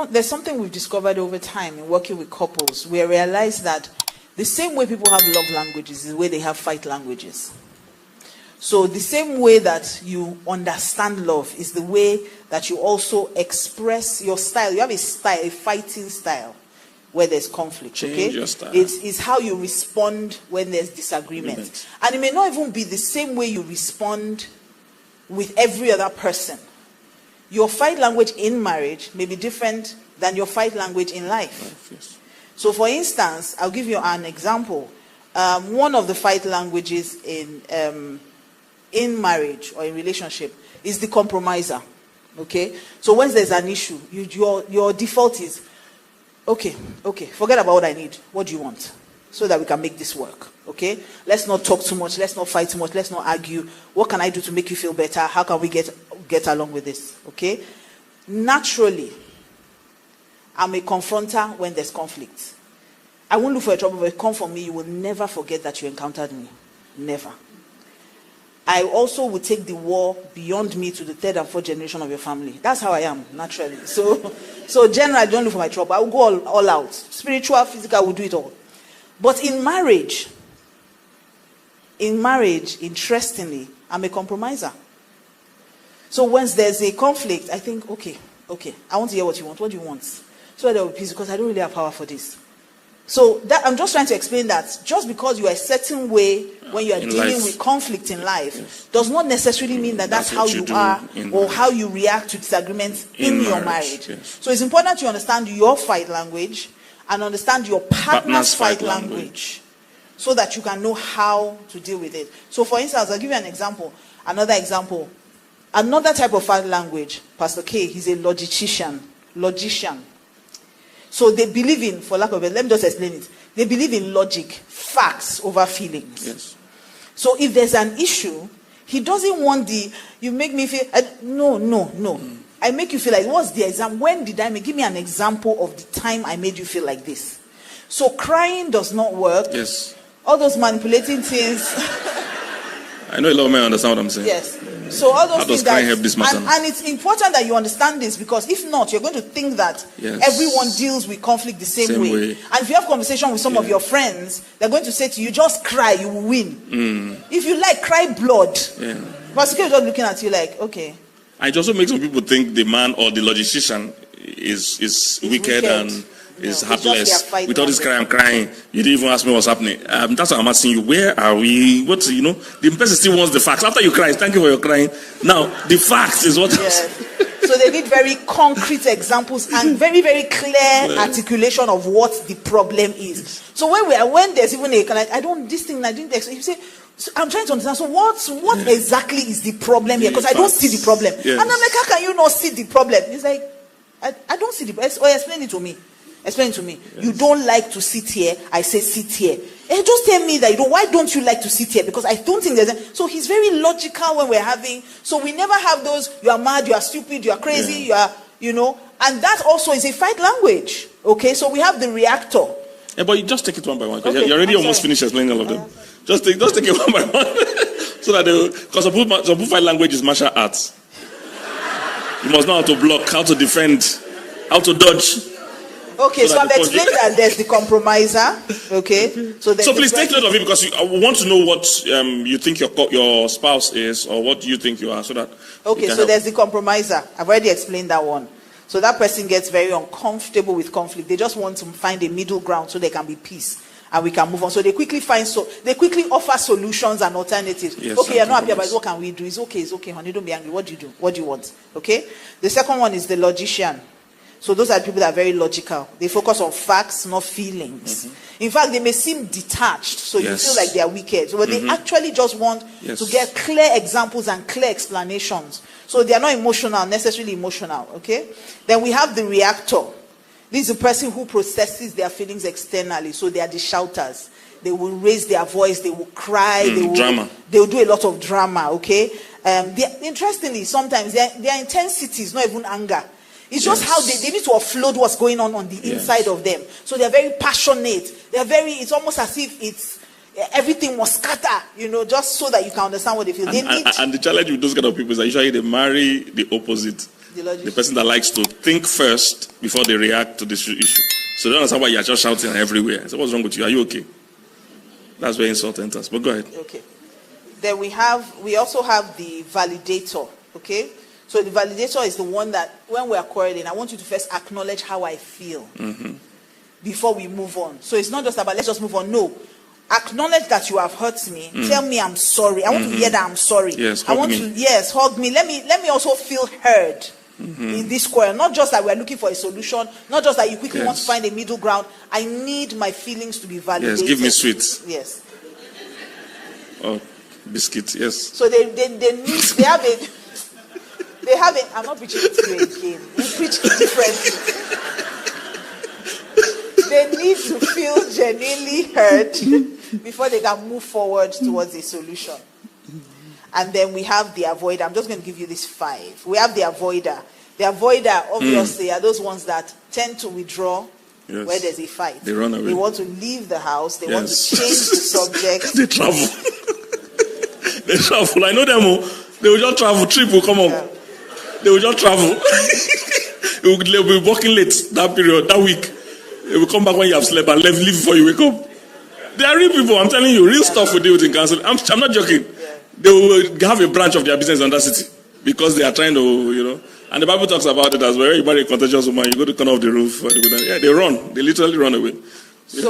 There's something we've discovered over time in working with couples. We realize that the same way people have love languages is the way they have fight languages. So the same way that you understand love is the way that you also express your style. You have a style, a fighting style, where there's conflict. Change your style. It's how you respond when there's disagreement. And it may not even be the same way you respond with every other person. Your fight language in marriage may be different than your fight language in life. Yes. So for instance, I'll give you an example. One of the fight languages in marriage or in relationship is the compromiser. Okay? So when there's an issue, your default is, okay, forget about what I need. What do you want? So that we can make this work. Okay? Let's not talk too much. Let's not fight too much. Let's not argue. What can I do to make you feel better? How can we get along with this? Okay? Naturally, I'm a confronter when there's conflict. I won't look for a trouble, but come for me, you will never forget that you encountered me. Never. I also will take the war beyond me to the third and fourth generation of your family. That's how I am, naturally. So generally, don't look for my trouble. I will go all out. Spiritual, physical, I will do it all. But in marriage, interestingly, I'm a compromiser. So once there's a conflict, I think, okay, I want to hear what you want. What do you want? So that there will be peace, because I don't really have power for this. So that I'm just trying to explain that just because you are a certain way when you are dealing with conflict in life does not necessarily mean that that's how you are or how you react to disagreements in your marriage. Yes. So it's important to understand your fight language and understand your partner's fight language so that you can know how to deal with it. So for instance, I'll give you an example. Another example. Another type of fight language, Pastor K, he's a logician. So they believe in, for lack of it, let me just explain it. They believe in logic, facts over feelings. Yes. So if there's an issue, he doesn't want you make me feel, no. I make you feel like, what's the example? When did I give me an example of the time I made you feel like this? So crying does not work. Yes. All those manipulating things. I know a lot of men understand what I'm saying. Yes. So all those things help this matter? And it's important that you understand this, because if not, you're going to think that everyone deals with conflict the same way. And if you have conversation with some of your friends, they're going to say to you, just cry, you will win. If you like, cry blood. Pastor K is just looking at you like, okay. It also makes some people think the man or the logician is wicked and is heartless. With all this cry, I'm crying. You didn't even ask me what's happening. That's what I'm asking you. Where are we? What, the person still wants the facts. After you cry, thank you for your crying. Now, the facts is what. So they need very concrete examples and very, very clear articulation of what the problem is. So when there's even this thing I didn't explain. You say, I'm trying to understand. So what exactly is the problem here? Because I don't see the problem. And I'm like, how can you not see the problem? It's like, I don't see the problem. Explain it to me. Explain to me. Yes. You don't like to sit here. I say sit here. And just tell me that why don't you like to sit here? Because I don't think there's so he's very logical when we're having. So we never have those. You are mad. You are stupid. You are crazy. You are. And that also is a fight language. Okay. So we have the reactor. Yeah, but you just take it one by one. Okay, you're already almost finished explaining all of them. Just take it one by one. So that because some people fight language is martial arts. You must know how to block, how to defend, how to dodge. Okay, so I've explained that there's the compromiser. Okay, so please take note of it, because I want to know what you think your spouse is, or what you think you are, so that. Okay, so there's the compromiser. I've already explained that one. So that person gets very uncomfortable with conflict. They just want to find a middle ground so there can be peace and we can move on. So they quickly offer solutions and alternatives. Yes, okay, you're not happy about it. What can we do? It's okay, honey. Don't be angry. What do you do? What do you want? Okay. The second one is the logician. So those are people that are very logical. They focus on facts, not feelings. In fact, they may seem detached, so you feel like they are wicked. So they actually just want to get clear examples and clear explanations. So they are not necessarily emotional. Okay? Then we have the reactor. This is a person who processes their feelings externally. So they are the shouters. They will raise their voice. They will cry. They will do a lot of drama. Okay? Interestingly, sometimes their intensity is not even anger. It's just how they need to offload what's going on the inside of them. So they're very passionate. It's almost as if everything must scatter, just so that you can understand what they feel. And the challenge with those kind of people is that usually they marry the opposite. The person that likes to think first before they react to this issue. So they don't understand why you're just shouting everywhere. So what's wrong with you? Are you okay? That's where insult enters. But go ahead. Okay. Then we also have the validator. Okay. So the validator is the one that when we are quarreling, I want you to first acknowledge how I feel before we move on. So it's not just about let's just move on. No. Acknowledge that you have hurt me. Tell me I'm sorry. I want to hear that I'm sorry. Yes, I want to hug me. Let me also feel heard in this quarrel. Not just that we're looking for a solution, not just that you quickly want to find a middle ground. I need my feelings to be validated. Yes, give me sweets. Yes. Oh, biscuits, yes. So they have it. I'm not preaching it to you again. We preach it differently. They need to feel genuinely heard before they can move forward towards a solution. And then we have the avoider. I'm just going to give you these 5. We have the avoider. The avoider, obviously, are those ones that tend to withdraw where there's a fight. They run away. They want to leave the house. They want to change the subject. They travel. They travel. I know them. They will just travel. Trip will come up. They will just travel. They will be working late that period, that week. They will come back when you have slept and leave before you wake up. They are real people. I'm telling you, real stuff we deal with in council. I'm not joking. They will have a branch of their business in that city because they are trying to, And the Bible talks about it as well. You marry a contentious woman, you go to the corner of the roof. They run. They literally run away. So